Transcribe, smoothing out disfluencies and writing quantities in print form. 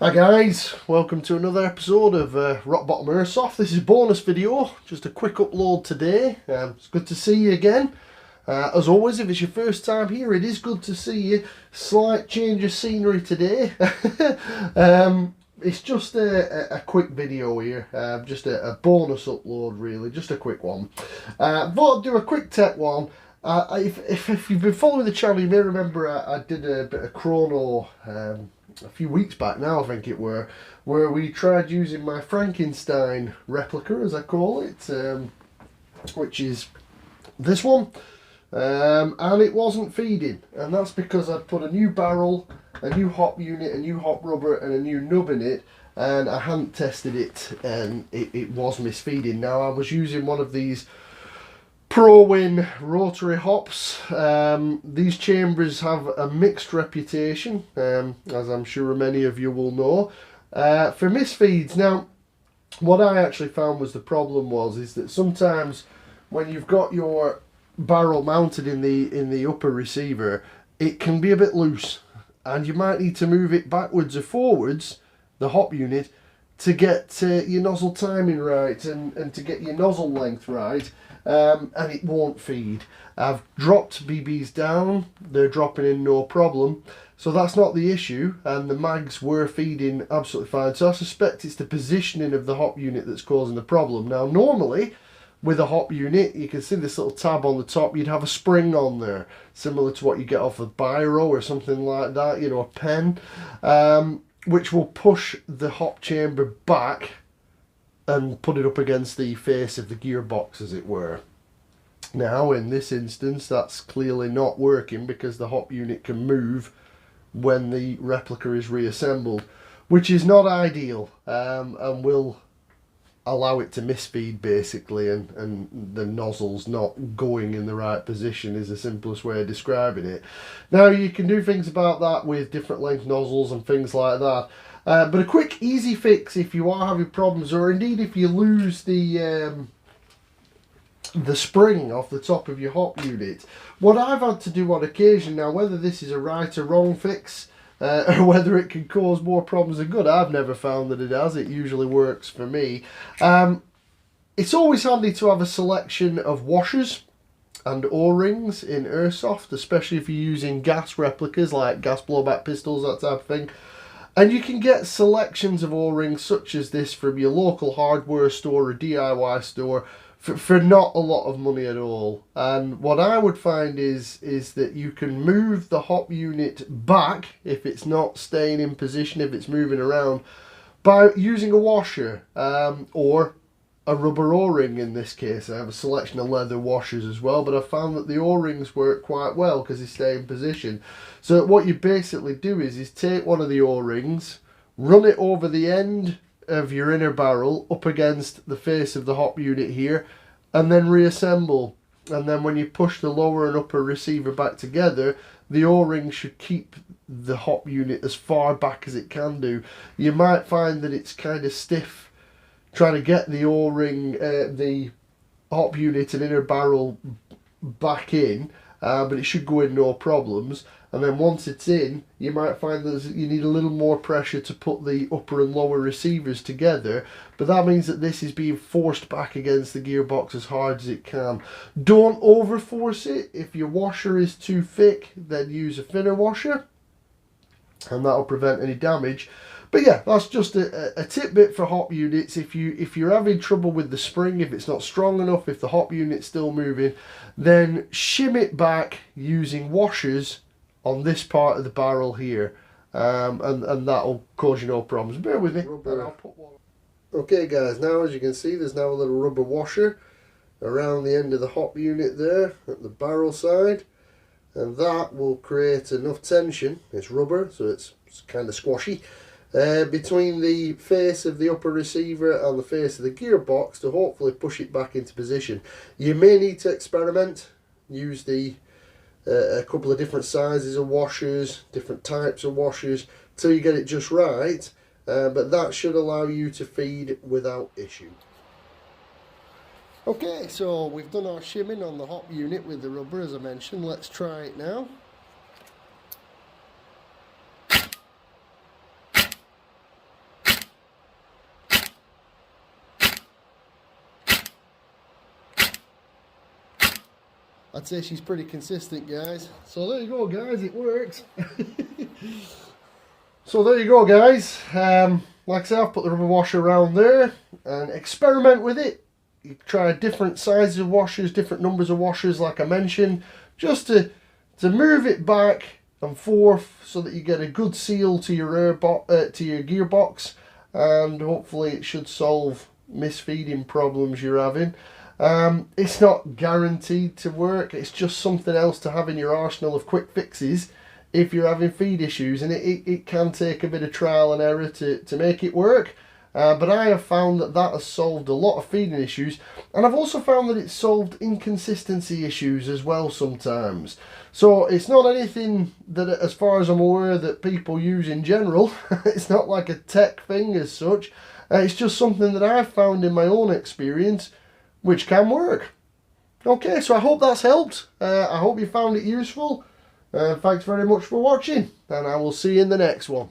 Hi guys, welcome to another episode of Rock Bottom Airsoft. This is a bonus video, just a quick upload today. It's good to see you again. As always, if it's your first time here, it is good to see you. Slight change of scenery today. It's just a quick video here, just a bonus upload really, just a quick one. But I'll do a quick tech one. If you've been following the channel, you may remember I did a bit of chrono a few weeks back now, I think it were, where we tried using my Frankenstein replica, as I call it, which is this one, and it wasn't feeding, and that's because I'd put a new barrel, a new hop unit, a new hop rubber and a new nub in it, and I hadn't tested it, and it was misfeeding. Now I was using one of these prowin rotary hops. These chambers have a mixed reputation, as I'm sure many of you will know, for misfeeds. Now, what I actually found was the problem is that sometimes when you've got your barrel mounted in the upper receiver, it can be a bit loose, and you might need to move it backwards or forwards, the hop unit, to get your nozzle timing right and to get your nozzle length right. And it won't feed. I've dropped BBs down, they're dropping in no problem, so that's not the issue, and the mags were feeding absolutely fine. So I suspect it's the positioning of the hop unit that's causing the problem. Now normally with a hop unit, you can see this little tab on the top, you'd have a spring on there, similar to what you get off a biro or something like that, you know, a pen, which will push the hop chamber back and put it up against the face of the gearbox, as it were. Now in this instance that's clearly not working because the hop unit can move when the replica is reassembled, which is not ideal, and will allow it to misfeed basically, and the nozzle's not going in the right position is the simplest way of describing it. Now you can do things about that with different length nozzles and things like that. But a quick easy fix if you are having problems, or indeed if you lose the spring off the top of your hop unit. What I've had to do on occasion, now whether this is a right or wrong fix, or whether it can cause more problems than good, I've never found that it has. It usually works for me. It's always handy to have a selection of washers and O-rings in Airsoft, especially if you're using gas replicas like gas blowback pistols, that type of thing. And you can get selections of O-rings such as this from your local hardware store or DIY store for not a lot of money at all. And what I would find is that you can move the hop unit back if it's not staying in position, if it's moving around, by using a washer or a rubber O-ring. In this case I have a selection of leather washers as well, but I found that the O-rings work quite well because they stay in position. So what you basically do is take one of the O-rings, run it over the end of your inner barrel up against the face of the hop unit here, and then reassemble. And then when you push the lower and upper receiver back together, the O-ring should keep the hop unit as far back as it can do. You might find that it's kind of stiff trying to get the O-ring, the hop unit and inner barrel back in, but it should go in no problems. And then once it's in, you might find that you need a little more pressure to put the upper and lower receivers together, but that means that this is being forced back against the gearbox as hard as it can. Don't over force it. If your washer is too thick, then use a thinner washer, and that'll prevent any damage. But yeah, that's just a tidbit for hop units. If you're having trouble with the spring, if it's not strong enough, if the hop unit's still moving, then shim it back using washers on this part of the barrel here, and that'll cause you no problems. Bear with me. I'll put one. Okay guys, now as you can see there's now a little rubber washer around the end of the hop unit there at the barrel side, and that will create enough tension. It's rubber, so it's kind of squashy, between the face of the upper receiver and the face of the gearbox to hopefully push it back into position. You may need to experiment, use a couple of different sizes of washers, different types of washers, till you get it just right, but that should allow you to feed without issue. Okay, so we've done our shimming on the hop unit with the rubber, as I mentioned. Let's try it now. I'd say she's pretty consistent, guys. So there you go, guys, it works. So there you go, guys. Like I said, I've put the rubber washer around there and experiment with it. You try different sizes of washers, different numbers of washers, like I mentioned, just to move it back and forth so that you get a good seal to your gearbox, and hopefully it should solve misfeeding problems you're having. It's not guaranteed to work. It's just something else to have in your arsenal of quick fixes if you're having feed issues, and it can take a bit of trial and error to make it work. But I have found that has solved a lot of feeding issues, and I've also found that it's solved inconsistency issues as well sometimes. So it's not anything that, as far as I'm aware, that people use in general. It's not like a tech thing as such. It's just something that I've found in my own experience which can work. Okay, so I hope that's helped. I hope you found it useful. Thanks very much for watching, and I will see you in the next one.